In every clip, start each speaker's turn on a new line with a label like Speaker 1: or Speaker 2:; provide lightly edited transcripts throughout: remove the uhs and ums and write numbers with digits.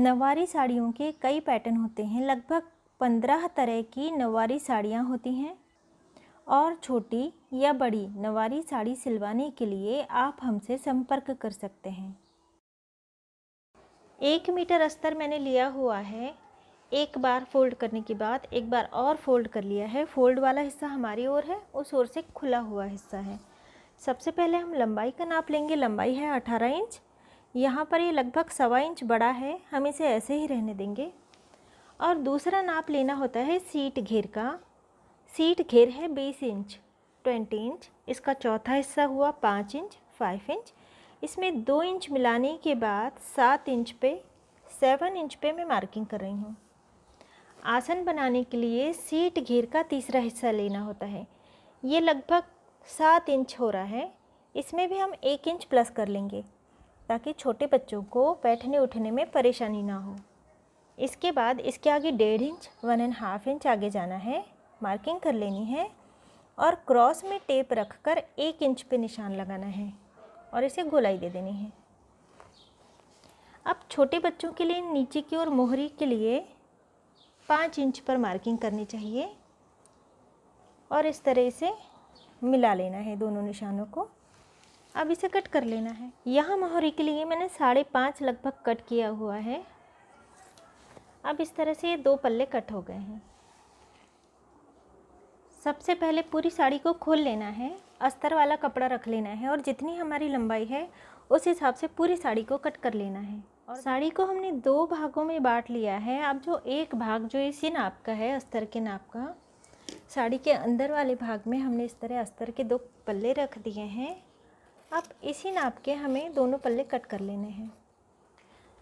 Speaker 1: नवारी साड़ियों के कई पैटर्न होते हैं। लगभग 15 तरह की नवारी साड़ियाँ होती हैं और छोटी या बड़ी नवारी साड़ी सिलवाने के लिए आप हमसे संपर्क कर सकते हैं। 1 मीटर अस्तर मैंने लिया हुआ है। एक बार फोल्ड करने के बाद एक बार और फोल्ड कर लिया है। फोल्ड वाला हिस्सा हमारी ओर है, उस ओर से खुला हुआ हिस्सा है। सबसे पहले हम लंबाई का नाप लेंगे। लंबाई है 18 इंच। यहाँ पर ये लगभग 1.25 इंच बड़ा है, हम इसे ऐसे ही रहने देंगे। और दूसरा नाप लेना होता है सीट घेर का। सीट घेर है 20 इंच 20 इंच। इसका चौथा हिस्सा हुआ 5 इंच 5 इंच। इसमें 2 इंच मिलाने के बाद 7 इंच पे मैं मार्किंग कर रही हूँ। आसन बनाने के लिए सीट घेर का तीसरा हिस्सा लेना होता है। ये लगभग 7 इंच हो रहा है। इसमें भी हम 1 इंच प्लस कर लेंगे ताकि छोटे बच्चों को बैठने उठने में परेशानी ना हो। इसके बाद इसके आगे 1.5 इंच 1.5 इंच आगे जाना है, मार्किंग कर लेनी है और क्रॉस में टेप रखकर 1 इंच पे निशान लगाना है और इसे गोलाई दे देनी है। अब छोटे बच्चों के लिए नीचे की ओर मोहरी के लिए 5 इंच पर मार्किंग करनी चाहिए और इस तरह से मिला लेना है दोनों निशानों को। अब इसे कट कर लेना है। यहाँ मोहरी के लिए मैंने 5.5 लगभग कट किया हुआ है। अब इस तरह से ये 2 पल्ले कट हो गए हैं। सबसे पहले पूरी साड़ी को खोल लेना है, अस्तर वाला कपड़ा रख लेना है और जितनी हमारी लंबाई है उस हिसाब से पूरी साड़ी को कट कर लेना है। और साड़ी को हमने 2 भागों में बांट लिया है। अब जो एक भाग जो इसी नाप का है, अस्तर के नाप का, साड़ी के अंदर वाले भाग में हमने इस तरह अस्तर के 2 पल्ले रख दिए हैं। अब इसी नाप के हमें दोनों पल्ले कट कर लेने हैं।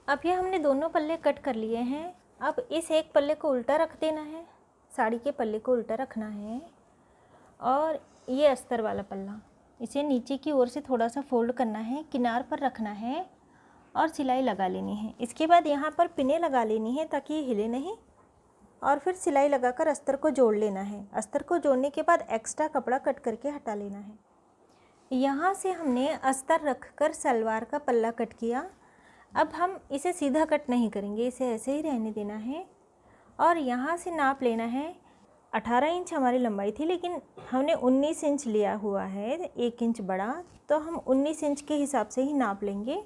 Speaker 1: अब ये हमने दोनों पल्ले कट कर लिए हैं। अब इस एक पल्ले को उल्टा रख देना है, साड़ी के पल्ले को उल्टा रखना है और ये अस्तर वाला पल्ला इसे नीचे की ओर से थोड़ा सा फोल्ड करना है, किनार पर रखना है और सिलाई लगा लेनी है। इसके बाद यहाँ पर पिने लगा लेनी है ताकि ये हिले नहीं और फिर सिलाई लगाकर अस्तर को जोड़ लेना है। अस्तर को जोड़ने के बाद एक्स्ट्रा कपड़ा कट करके हटा लेना है। यहाँ से हमने अस्तर रखकर सलवार का पल्ला कट किया। अब हम इसे सीधा कट नहीं करेंगे, इसे ऐसे ही रहने देना है और यहाँ से नाप लेना है। 18 इंच हमारी लंबाई थी लेकिन हमने 19 इंच लिया हुआ है, 1 इंच बड़ा, तो हम 19 इंच के हिसाब से ही नाप लेंगे।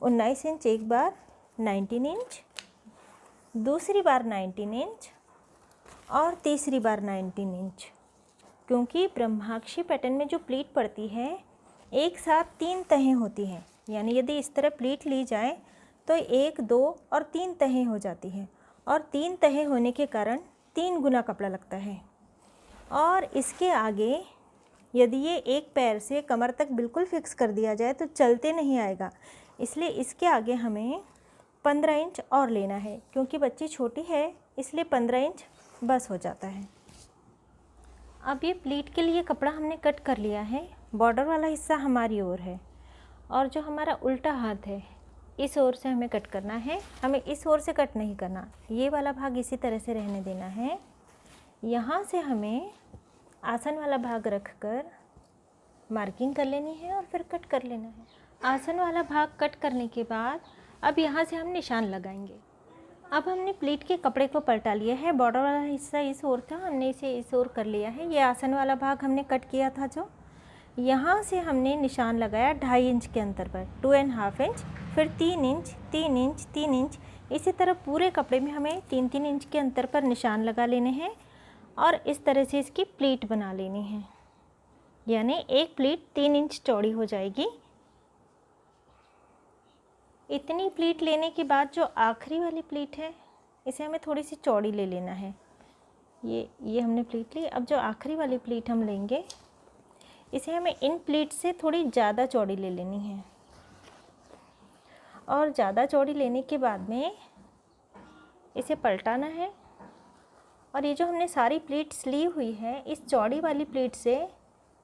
Speaker 1: 19 इंच एक बार, 19 इंच दूसरी बार, 19 इंच और तीसरी बार 19 इंच। क्योंकि ब्रह्माक्षी पैटर्न में जो प्लीट पड़ती है एक साथ 3 तहें होती हैं, यानी यदि इस तरह प्लीट ली जाए तो 1, 2 और 3 तहें हो जाती हैं और 3 तहें होने के कारण 3 गुना कपड़ा लगता है। और इसके आगे यदि ये एक पैर से कमर तक बिल्कुल फिक्स कर दिया जाए तो चलते नहीं आएगा, इसलिए इसके आगे हमें 15 इंच और लेना है। क्योंकि बच्ची छोटी है इसलिए 15 इंच बस हो जाता है। अब ये प्लीट के लिए कपड़ा हमने कट कर लिया है। बॉर्डर वाला हिस्सा हमारी ओर है और जो हमारा उल्टा हाथ है इस ओर से हमें कट करना है, हमें इस ओर से कट नहीं करना। ये वाला भाग इसी तरह से रहने देना है। यहाँ से हमें आसन वाला भाग रखकर मार्किंग कर लेनी है और फिर कट कर लेना है। आसन वाला भाग कट करने के बाद अब यहाँ से हम निशान लगाएंगे। अब हमने प्लीट के कपड़े को पलटा लिया है। बॉर्डर वाला हिस्सा इस ओर था, हमने इसे इस ओर कर लिया है। ये आसन वाला भाग हमने कट किया था, जो यहाँ से हमने निशान लगाया 2.5 इंच के अंतर पर, 2.5 इंच, फिर 3 इंच 3 इंच 3 इंच। इसी तरह पूरे कपड़े में हमें 3-3 इंच के अंतर पर निशान लगा लेने हैं और इस तरह से इसकी प्लीट बना लेनी है। यानी एक प्लीट 3 इंच चौड़ी हो जाएगी। इतनी प्लीट लेने के बाद जो आखिरी वाली प्लीट है इसे हमें थोड़ी सी चौड़ी ले लेना है। ये हमने प्लीट ली। अब जो आखिरी वाली प्लीट हम लेंगे इसे हमें इन प्लीट से थोड़ी ज़्यादा चौड़ी ले लेनी है और ज़्यादा चौड़ी लेने के बाद में इसे पलटाना है और ये जो हमने सारी प्लीट्स ली हुई है इस चौड़ी वाली प्लीट से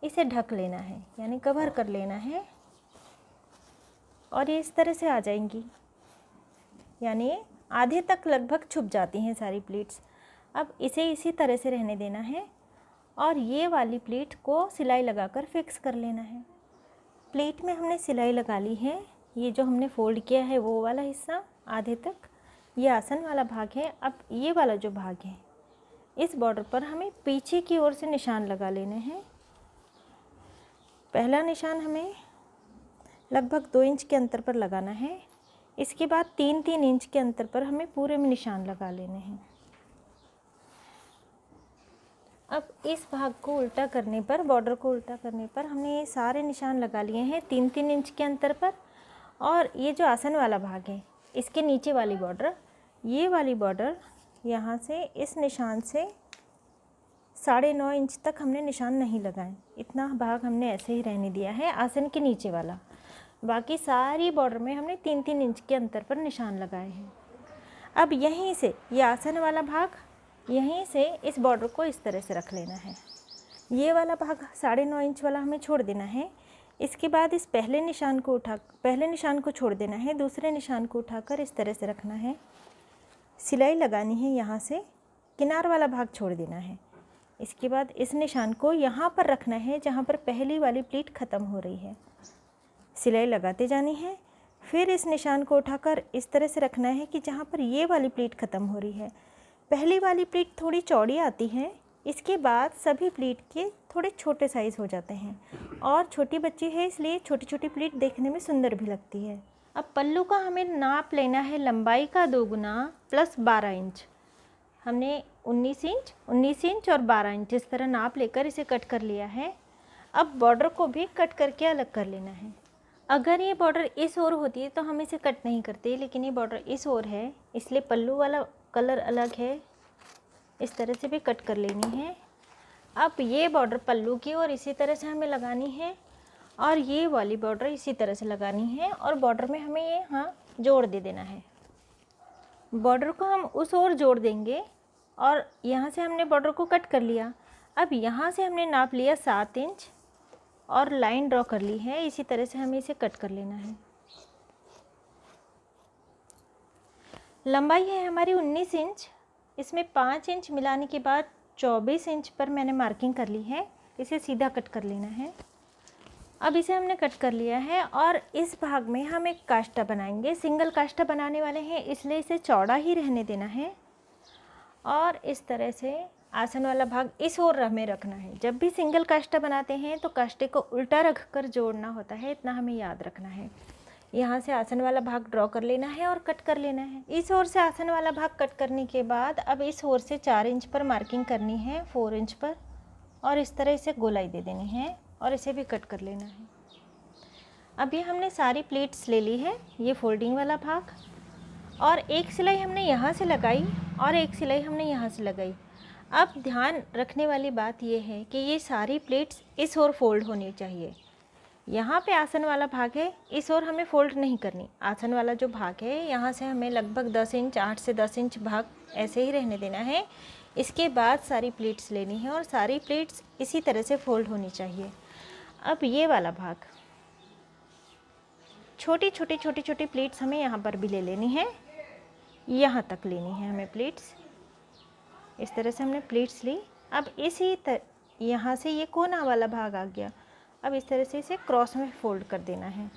Speaker 1: इसे ढक लेना है, यानी कवर कर लेना है और ये इस तरह से आ जाएंगी, यानी आधे तक लगभग छुप जाती हैं सारी प्लीट्स। अब इसे इसी तरह से रहने देना है और ये वाली प्लीट को सिलाई लगाकर फिक्स कर लेना है। प्लीट में हमने सिलाई लगा ली है। ये जो हमने फोल्ड किया है वो वाला हिस्सा आधे तक। ये आसन वाला भाग है। अब ये वाला जो भाग है, इस बॉर्डर पर हमें पीछे की ओर से निशान लगा लेने हैं। पहला निशान हमें लगभग 2 इंच के अंतर पर लगाना है। इसके बाद 3-3 इंच के अंतर पर हमें पूरे में निशान लगा लेने हैं। अब इस भाग को उल्टा करने पर, बॉर्डर को उल्टा करने पर हमने ये सारे निशान लगा लिए हैं 3-3 इंच के अंतर पर। और ये जो आसन वाला भाग है, इसके नीचे वाली बॉर्डर, ये वाली बॉर्डर यहाँ से इस निशान से 9.5 इंच तक हमने निशान नहीं लगाए। इतना भाग हमने ऐसे ही रहने दिया है आसन के नीचे वाला। बाकी सारी बॉर्डर में हमने 3-3 इंच के अंतर पर निशान लगाए हैं। अब यहीं से ये आसन वाला भाग, यहीं से इस बॉर्डर को इस तरह से रख लेना है। ये वाला भाग 9.5 इंच वाला हमें छोड़ देना है। इसके बाद इस पहले निशान को छोड़ देना है। दूसरे निशान को उठाकर इस तरह से रखना है। सिलाई लगानी है, यहाँ से किनार वाला भाग छोड़ देना है। इसके बाद इस निशान को यहाँ पर रखना है जहाँ पर पहली वाली प्लीट ख़त्म हो रही है। सिलाई लगाते जानी है। फिर इस निशान को उठाकर इस तरह से रखना है कि जहाँ पर ये वाली प्लीट ख़त्म हो रही है। पहली वाली प्लीट थोड़ी चौड़ी आती है, इसके बाद सभी प्लीट के थोड़े छोटे साइज़ हो जाते हैं। और छोटी बच्ची है इसलिए छोटी छोटी प्लीट देखने में सुंदर भी लगती है। अब पल्लू का हमें नाप लेना है लंबाई का 2 गुना प्लस 12 इंच। हमने 19 इंच और 12 इंच इस तरह नाप लेकर इसे कट कर लिया है। अब बॉर्डर को भी कट करके अलग कर लेना है। अगर ये बॉर्डर इस ओर होती है तो हम इसे कट नहीं करते, लेकिन ये बॉर्डर इस ओर है इसलिए पल्लू वाला कलर अलग है, इस तरह से भी कट कर लेनी है। अब ये बॉर्डर पल्लू की और इसी तरह से हमें लगानी है और ये वाली बॉर्डर इसी तरह से लगानी है और बॉर्डर में हमें ये यहाँ जोड़ दे देना है। बॉर्डर को हम उस ओर जोड़ देंगे और यहाँ से हमने बॉर्डर को कट कर लिया। अब यहाँ से हमने नाप लिया 7 इंच और लाइन ड्रॉ कर ली है। इसी तरह से हमें इसे कट कर लेना है। लंबाई है हमारी 19 इंच। इसमें 5 इंच मिलाने के बाद 24 इंच पर मैंने मार्किंग कर ली है। इसे सीधा कट कर लेना है। अब इसे हमने कट कर लिया है और इस भाग में हम एक काष्ठा बनाएंगे। सिंगल काष्ठा बनाने वाले हैं इसलिए इसे चौड़ा ही रहने देना है और इस तरह से आसन वाला भाग इस ओर हमें रखना है। जब भी सिंगल काष्ठा बनाते हैं तो काष्ठे को उल्टा रख कर जोड़ना होता है, इतना हमें याद रखना है। यहाँ से आसन वाला भाग ड्रॉ कर लेना है और कट कर लेना है। इस ओर से आसन वाला भाग कट करने के बाद अब इस ओर से 4 इंच पर मार्किंग करनी है 4 इंच पर और इस तरह इसे गोलाई दे देनी है और इसे भी कट कर लेना है। अब ये हमने सारी प्लेट्स ले ली है, ये फोल्डिंग वाला भाग, और एक सिलाई हमने यहाँ से लगाई और एक सिलाई हमने यहाँ से लगाई। अब ध्यान रखने वाली बात यह है कि ये सारी प्लेट्स इस ओर फोल्ड होनी चाहिए। यहाँ पे आसन वाला भाग है, इस ओर हमें फोल्ड नहीं करनी। आसन वाला जो भाग है यहाँ से हमें लगभग 10 इंच 8 से 10 इंच भाग ऐसे ही रहने देना है। इसके बाद सारी प्लेट्स लेनी है और सारी प्लेट्स इसी तरह से फोल्ड होनी चाहिए। अब ये वाला भाग, छोटी छोटी प्लेट्स हमें यहाँ पर भी ले लेनी है, यहाँ तक लेनी है हमें प्लेट्स। इस तरह से हमने प्लेट्स ली। अब इसी यहाँ से ये कोना वाला भाग आ गया। अब इस तरह से इसे क्रॉस में फोल्ड कर देना है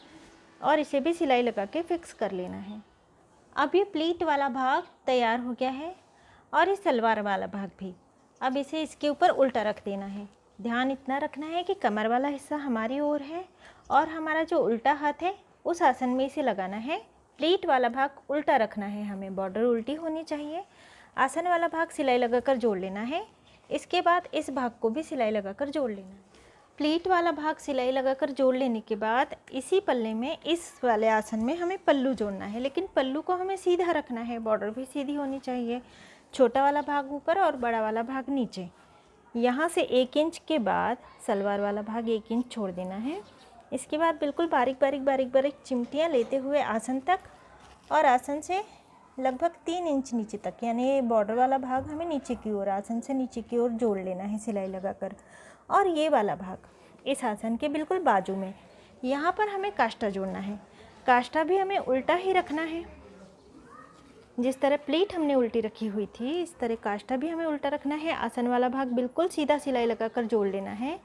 Speaker 1: और इसे भी सिलाई लगा के फिक्स कर लेना है। अब ये प्लीट वाला भाग तैयार हो गया है और ये सलवार वाला भाग भी। अब इसे इसके ऊपर उल्टा रख देना है। ध्यान इतना रखना है कि कमर वाला हिस्सा हमारी ओर है और हमारा जो उल्टा हाथ है उस आसन में इसे लगाना है। प्लीट वाला भाग उल्टा रखना है हमें, बॉर्डर उल्टी होनी चाहिए। आसन वाला भाग सिलाई लगाकर जोड़ लेना है। इसके बाद इस भाग को भी सिलाई लगाकर जोड़ लेना है। प्लीट वाला भाग सिलाई लगाकर जोड़ लेने के बाद इसी पल्ले में इस वाले आसन में हमें पल्लू जोड़ना है, लेकिन पल्लू को हमें सीधा रखना है, बॉर्डर भी सीधी होनी चाहिए। छोटा वाला भाग ऊपर और बड़ा वाला भाग नीचे। यहाँ से 1 इंच के बाद सलवार वाला भाग 1 इंच छोड़ देना है। इसके बाद बिल्कुल बारीक बारीक चिमटियाँ लेते हुए आसन तक और आसन से लगभग 3 इंच नीचे तक, यानी बॉर्डर वाला भाग हमें नीचे की ओर, आसन से नीचे की ओर जोड़ लेना है सिलाई लगाकर। और ये वाला भाग इस आसन के बिल्कुल बाजू में, यहाँ पर हमें काष्ठा जोड़ना है। काष्ठा भी हमें उल्टा ही रखना है। जिस तरह प्लेट हमने उल्टी रखी हुई थी इस तरह काष्ठा भी हमें उल्टा रखना है। आसन वाला भाग बिल्कुल सीधा सिलाई लगाकर जोड़ लेना है।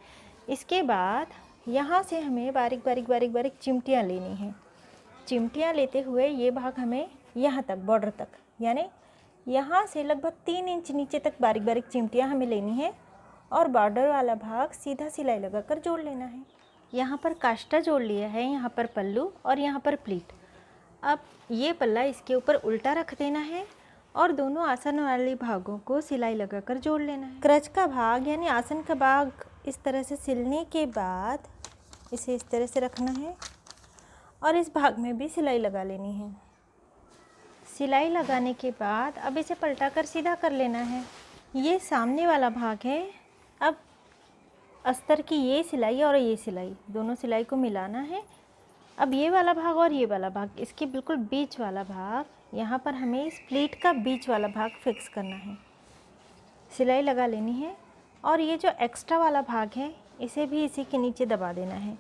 Speaker 1: इसके बाद यहाँ से हमें बारीक बारीक चिमटियाँ लेनी हैं। चिमटियाँ लेते हुए ये भाग हमें यहाँ तक बॉर्डर तक, यानी यहाँ से लगभग 3 इंच नीचे तक बारीक बारीक चिमटियाँ हमें लेनी है और बॉर्डर वाला भाग सीधा सिलाई लगाकर जोड़ लेना है। यहाँ पर काष्टा जोड़ लिया है, यहाँ पर पल्लू और यहाँ पर प्लीट। अब ये पल्ला इसके ऊपर उल्टा रख देना है और दोनों आसन वाले भागों को सिलाई लगाकर जोड़ लेना है। क्रच का भाग यानी आसन का भाग इस तरह से सिलने के बाद इसे इस तरह से रखना है और इस भाग में भी सिलाई लगा लेनी है। सिलाई लगाने के बाद अब इसे पलटाकर सीधा कर लेना है। ये सामने वाला भाग है। अब अस्तर की ये सिलाई और ये सिलाई, दोनों सिलाई को मिलाना है। अब ये वाला भाग और ये वाला भाग, इसके बिल्कुल बीच वाला भाग, यहाँ पर हमें इस प्लीट का बीच वाला भाग फिक्स करना है। सिलाई लगा लेनी है और ये जो एक्स्ट्रा वाला भाग है इसे भी इसी के नीचे दबा देना है।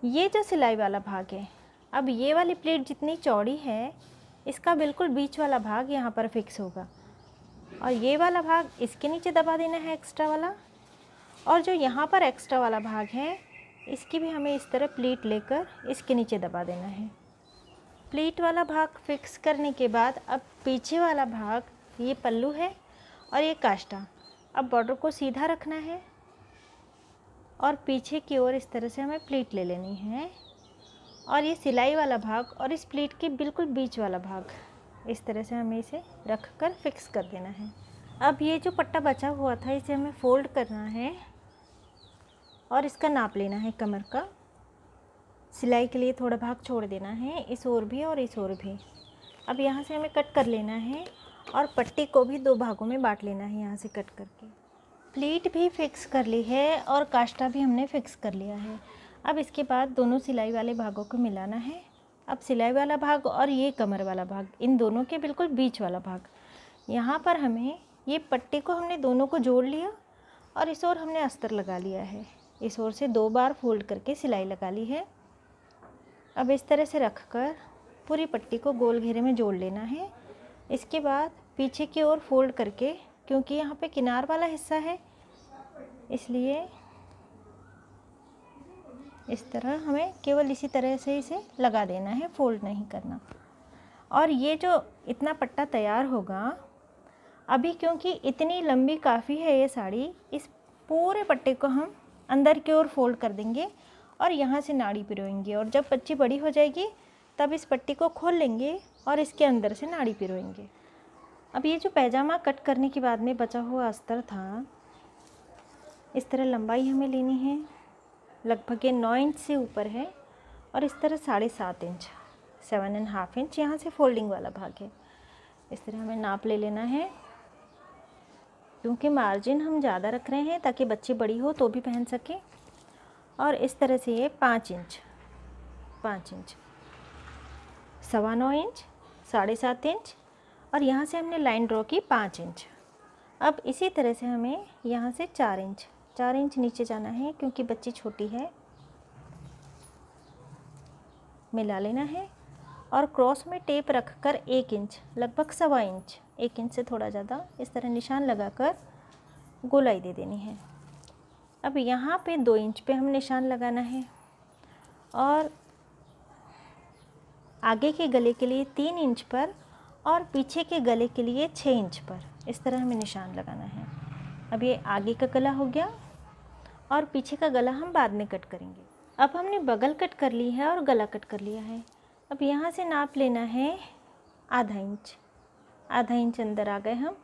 Speaker 1: ये जो सिलाई वाला भाग है, अब ये वाली प्लेट जितनी चौड़ी है इसका बिल्कुल बीच वाला भाग यहाँ पर फिक्स होगा और ये वाला भाग इसके नीचे दबा देना है एक्स्ट्रा वाला। और जो यहाँ पर एक्स्ट्रा वाला भाग है इसकी भी हमें इस तरह प्लीट लेकर इसके नीचे दबा देना है। प्लीट वाला भाग फिक्स करने के बाद अब पीछे वाला भाग, ये पल्लू है और ये काष्टा, अब बॉर्डर को सीधा रखना है और पीछे की ओर इस तरह से हमें प्लीट ले लेनी है और ये सिलाई वाला भाग और इस प्लीट के बिल्कुल बीच वाला भाग इस तरह से हमें इसे रख कर फिक्स कर देना है। अब ये जो पट्टा बचा हुआ था इसे हमें फोल्ड करना है और इसका नाप लेना है कमर का। सिलाई के लिए थोड़ा भाग छोड़ देना है, इस ओर भी और इस ओर भी। अब यहाँ से हमें कट कर लेना है और पट्टी को भी 2 भागों में बांट लेना है यहाँ से कट करके। प्लीट भी फिक्स कर ली है और काष्टा भी हमने फिक्स कर लिया है। अब इसके बाद दोनों सिलाई वाले भागों को मिलाना है। अब सिलाई वाला भाग और ये कमर वाला भाग, इन दोनों के बिल्कुल बीच वाला भाग, यहाँ पर हमें ये पट्टी को हमने दोनों को जोड़ लिया और इस ओर हमने अस्तर लगा लिया है। इस ओर से 2 बार फोल्ड करके सिलाई लगा ली है। अब इस तरह से रखकर पूरी पट्टी को गोल घेरे में जोड़ लेना है। इसके बाद पीछे की ओर फोल्ड करके, क्योंकि यहाँ पे किनार वाला हिस्सा है इसलिए इस तरह हमें केवल इसी तरह से इसे लगा देना है, फोल्ड नहीं करना। और ये जो इतना पट्टा तैयार होगा अभी, क्योंकि इतनी लंबी काफ़ी है ये साड़ी, इस पूरे पट्टे को हम अंदर की ओर फोल्ड कर देंगे और यहाँ से नाड़ी पिरोएंगे और जब बच्ची बड़ी हो जाएगी तब इस पट्टी को खोल लेंगे और इसके अंदर से नाड़ी पिरोएंगे। अब ये जो पैजामा कट करने के बाद में बचा हुआ अस्तर था, इस तरह लंबाई हमें लेनी है, लगभग ये 9 इंच से ऊपर है और इस तरह 7.5 इंच, 7.5 इंच यहाँ से फोल्डिंग वाला भाग है। इस तरह हमें नाप ले लेना है, क्योंकि मार्जिन हम ज़्यादा रख रहे हैं ताकि बच्ची बड़ी हो तो भी पहन सके। और इस तरह से ये 5 इंच, 9.25 इंच, 7.5 इंच और यहाँ से हमने लाइन ड्रॉ की 5 इंच। अब इसी तरह से हमें यहाँ से 4 इंच नीचे जाना है, क्योंकि बच्ची छोटी है, मिला लेना है और क्रॉस में टेप रखकर 1 इंच, लगभग 1.25 इंच, 1 इंच से थोड़ा ज़्यादा, इस तरह निशान लगाकर गोलाई दे देनी है। अब यहाँ पे 2 इंच पे हम निशान लगाना है और आगे के गले के लिए 3 इंच पर और पीछे के गले के लिए 6 इंच पर इस तरह हमें निशान लगाना है। अब ये आगे का गला हो गया और पीछे का गला हम बाद में कट करेंगे। अब हमने बगल कट कर ली है और गला कट कर लिया है। अब यहाँ से नाप लेना है आधा इंच अंदर आ गए हम,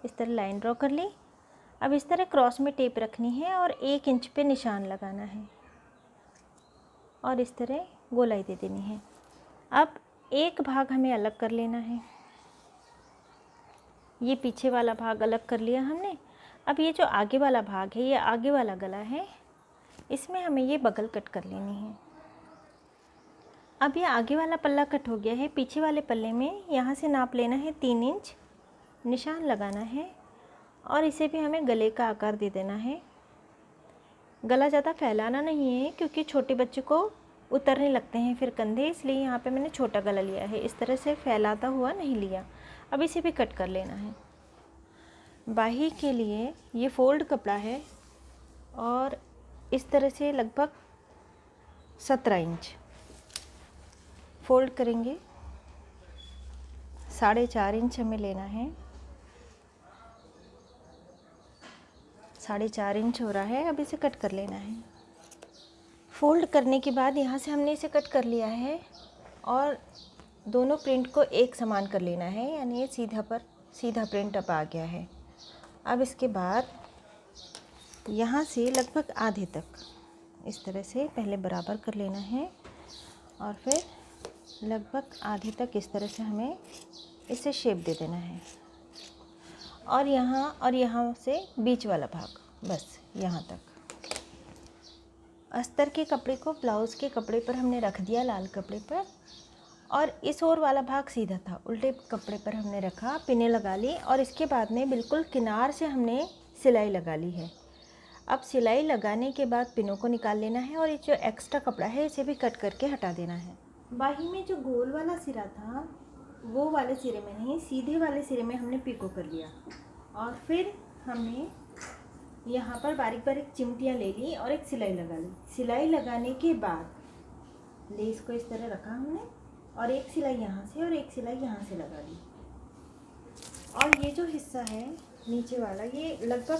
Speaker 1: इस तरह लाइन ड्रॉ कर ली। अब इस तरह क्रॉस में टेप रखनी है और 1 इंच पे निशान लगाना है और इस तरह गोलाई दे देनी है। अब एक भाग हमें अलग कर लेना है, ये पीछे वाला भाग अलग कर लिया हमने। अब ये जो आगे वाला भाग है, ये आगे वाला गला है, इसमें हमें ये बगल कट कर लेनी है। अब ये आगे वाला पल्ला कट हो गया है, पीछे वाले पल्ले में यहाँ से नाप लेना है 3 इंच, निशान लगाना है और इसे भी हमें गले का आकार दे देना है। गला ज़्यादा फैलाना नहीं है, क्योंकि छोटे बच्चे को उतरने लगते हैं फिर कंधे, इसलिए यहाँ पे मैंने छोटा गला लिया है, इस तरह से फैलाता हुआ नहीं लिया। अब इसे भी कट कर लेना है। बाही के लिए ये फोल्ड कपड़ा है और इस तरह से लगभग 17 इंच फोल्ड करेंगे 4.5 इंच हमें लेना है। 4.5 इंच हो रहा है। अब इसे कट कर लेना है। फोल्ड करने के बाद यहाँ से हमने इसे कट कर लिया है और दोनों प्रिंट को एक समान कर लेना है, यानी ये सीधा प्रिंट अब आ गया है। अब इसके बाद यहाँ से लगभग आधे तक इस तरह से पहले बराबर कर लेना है और फिर लगभग आधे तक इस तरह से हमें इसे शेप दे देना है। और यहाँ से बीच वाला भाग बस यहाँ तक। अस्तर के कपड़े को ब्लाउज़ के कपड़े पर हमने रख दिया, लाल कपड़े पर, और इस ओर वाला भाग सीधा था, उल्टे कपड़े पर हमने रखा, पिने लगा ली और इसके बाद में बिल्कुल किनार से हमने सिलाई लगा ली है। अब सिलाई लगाने के बाद पिनों को निकाल लेना है और ये जो एक्स्ट्रा कपड़ा है इसे भी कट करके हटा देना है। बाही में जो गोल वाला सिरा था वो वाले सिरे में नहीं, सीधे वाले सिरे में हमने पिको कर लिया और फिर हमने यहाँ पर बारीक बारीक चिमटियाँ ले ली और एक सिलाई लगा ली। सिलाई लगाने के बाद लेस को इस तरह रखा हमने और एक सिलाई यहाँ से और एक सिलाई यहाँ से लगा दी। और ये जो हिस्सा है नीचे वाला, ये लगभग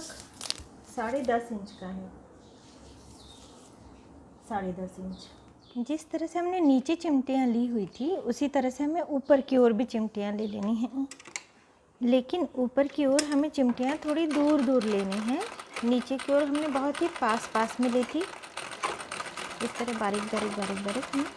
Speaker 1: 10.5 इंच का है। 10.5 इंच। जिस तरह से हमने नीचे चिमटियाँ ली हुई थी उसी तरह से हमें ऊपर की ओर भी चिमटियाँ ले लेनी हैं, लेकिन ऊपर की ओर हमें चिमटियाँ थोड़ी दूर दूर लेनी हैं। नीचे की ओर हमने बहुत ही पास में ली थी, इस तरह बारीक बारीक।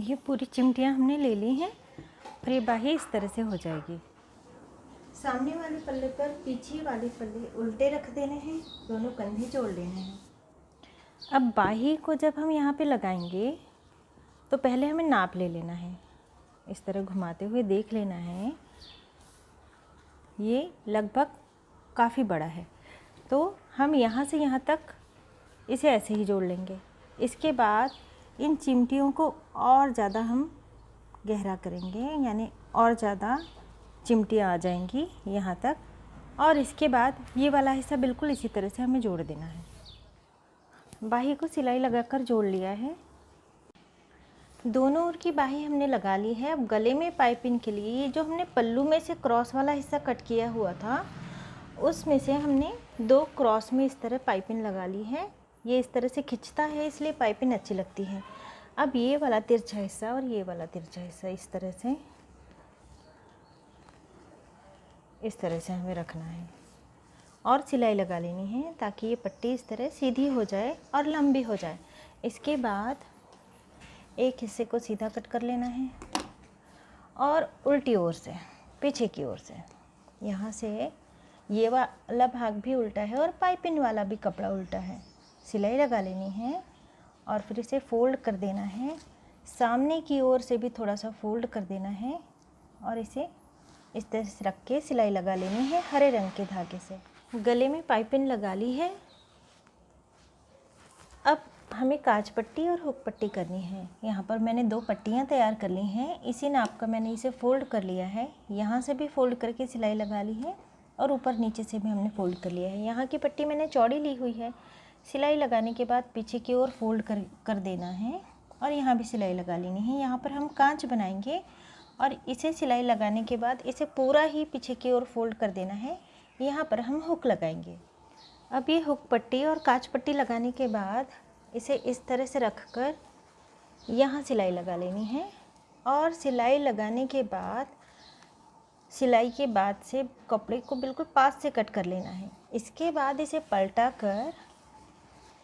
Speaker 1: ये पूरी चिमटियाँ हमने ले ली हैं और ये बाही इस तरह से हो जाएगी। सामने वाले पल्ले पर पीछे वाले पल्ले उल्टे रख देने हैं, दोनों कंधे जोड़ लेने हैं। अब बाही को जब हम यहाँ पे लगाएंगे तो पहले हमें नाप ले लेना है, इस तरह घुमाते हुए देख लेना है। ये लगभग काफ़ी बड़ा है तो हम यहाँ से यहाँ तक इसे ऐसे ही जोड़ लेंगे। इसके बाद इन चिमटियों को और ज़्यादा हम गहरा करेंगे, यानी और ज़्यादा चिमटियाँ आ जाएंगी यहाँ तक, और इसके बाद ये वाला हिस्सा बिल्कुल इसी तरह से हमें जोड़ देना है। बाही को सिलाई लगाकर जोड़ लिया है, दोनों ओर की बाही हमने लगा ली है। अब गले में पाइपिंग के लिए ये जो हमने पल्लू में से क्रॉस वाला हिस्सा कट किया हुआ था उसमें से हमने 2 क्रॉस में इस तरह पाइपिंग लगा ली है। ये इस तरह से खिंचता है इसलिए पाइपिंग अच्छी लगती है। अब ये वाला तिरछा हिस्सा और ये वाला तिरछा हिस्सा इस तरह से हमें रखना है और सिलाई लगा लेनी है ताकि ये पट्टी इस तरह सीधी हो जाए और लंबी हो जाए। इसके बाद एक हिस्से को सीधा कट कर लेना है और उल्टी ओर से, पीछे की ओर से, यहाँ से ये वाला भाग भी उल्टा है और पाइपिंग वाला भी कपड़ा उल्टा है। सिलाई लगा लेनी है और फिर इसे फोल्ड कर देना है। सामने की ओर से भी थोड़ा सा फोल्ड कर देना है और इसे इस तरह से रख के सिलाई लगा लेनी है हरे रंग के धागे से। गले में पाइपिंग लगा ली है। अब हमें काज पट्टी और हुक पट्टी करनी है। यहाँ पर मैंने 2 पट्टियाँ तैयार कर ली हैं। इसी नाप का मैंने इसे फ़ोल्ड कर लिया है। यहाँ से भी फ़ोल्ड करके सिलाई लगा ली है और ऊपर नीचे से भी हमने फ़ोल्ड कर लिया है। यहाँ की पट्टी मैंने चौड़ी ली हुई है। सिलाई लगाने के बाद पीछे की ओर फोल्ड कर देना है और यहाँ भी सिलाई लगा लेनी है। यहाँ पर हम कांच बनाएंगे और इसे सिलाई लगाने के बाद इसे पूरा ही पीछे की ओर फोल्ड कर देना है। यहाँ पर हम हुक लगाएंगे। अब ये हुक पट्टी और कांच पट्टी लगाने के बाद इसे इस तरह से रखकर यहाँ सिलाई लगा लेनी है और सिलाई लगाने के बाद सिलाई के बाद से कपड़े को बिल्कुल पास से कट कर लेना है। इसके बाद इसे पलटा कर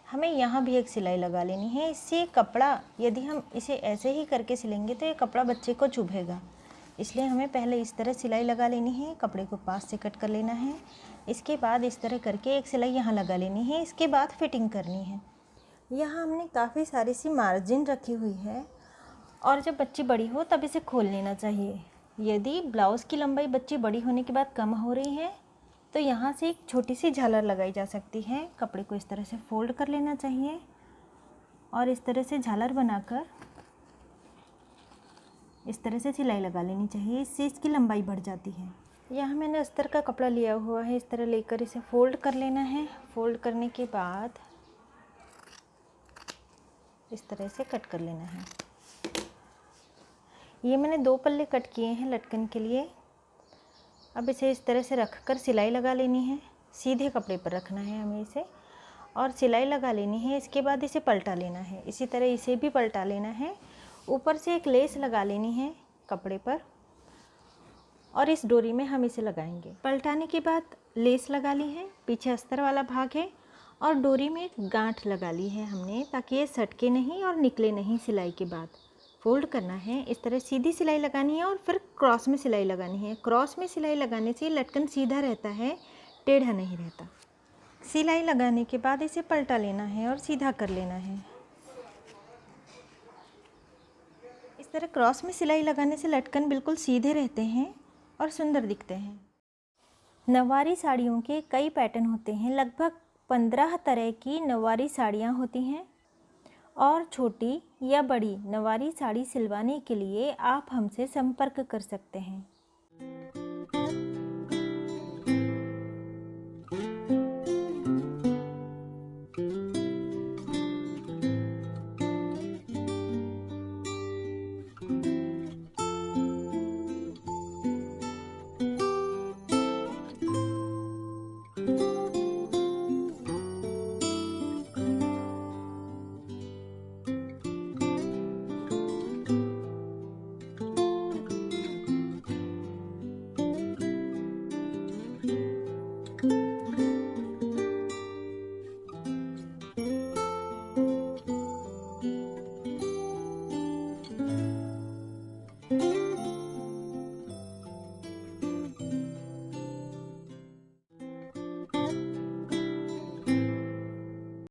Speaker 1: हमें यहाँ भी एक सिलाई लगा लेनी है। इससे कपड़ा, यदि हम इसे ऐसे ही करके सिलेंगे तो ये कपड़ा बच्चे को चुभेगा, इसलिए हमें पहले इस तरह सिलाई लगा लेनी है, कपड़े को पास से कट कर लेना है। इसके बाद इस तरह करके एक सिलाई यहाँ लगा लेनी है। इसके बाद फिटिंग करनी है। यहाँ हमने काफ़ी सारी सी मार्जिन रखी हुई है और जब बच्ची बड़ी हो तब इसे खोल लेना चाहिए। यदि ब्लाउज़ की लंबाई बच्ची बड़ी होने के बाद कम हो रही है तो यहाँ से एक छोटी सी झालर लगाई जा सकती है। कपड़े को इस तरह से फोल्ड कर लेना चाहिए और इस तरह से झालर बनाकर इस तरह से सिलाई लगा लेनी चाहिए। इससे इसकी लंबाई बढ़ जाती है। यहाँ मैंने अस्तर का कपड़ा लिया हुआ है, इस तरह लेकर इसे फोल्ड कर लेना है। फोल्ड करने के बाद इस तरह से कट कर लेना है। ये मैंने 2 पल्ले कट किए हैं लटकन के लिए। अब इसे इस तरह से रख कर सिलाई लगा लेनी है। सीधे कपड़े पर रखना है हमें इसे और सिलाई लगा लेनी है। इसके बाद इसे पलटा लेना है, इसी तरह इसे भी पलटा लेना है। ऊपर से एक लेस लगा लेनी है कपड़े पर और इस डोरी में हम इसे लगाएंगे। पलटाने के बाद लेस लगा ली है, पीछे अस्तर वाला भाग है और डोरी में एक गांठ लगा ली है हमने, ताकि ये सटके नहीं और निकले नहीं। सिलाई के बाद फोल्ड करना है, इस तरह सीधी सिलाई लगानी है और फिर क्रॉस में सिलाई लगानी है। क्रॉस में सिलाई लगाने से लटकन सीधा रहता है, टेढ़ा नहीं रहता। सिलाई लगाने के बाद इसे पलटा लेना है और सीधा कर लेना है। इस तरह क्रॉस में सिलाई लगाने से लटकन बिल्कुल सीधे रहते हैं और सुंदर दिखते हैं। नवारी साड़ियों के कई पैटर्न होते हैं, लगभग 15 तरह की नवारी साड़ियाँ होती हैं और छोटी या बड़ी नवारी साड़ी सिलवाने के लिए आप हमसे संपर्क कर सकते हैं।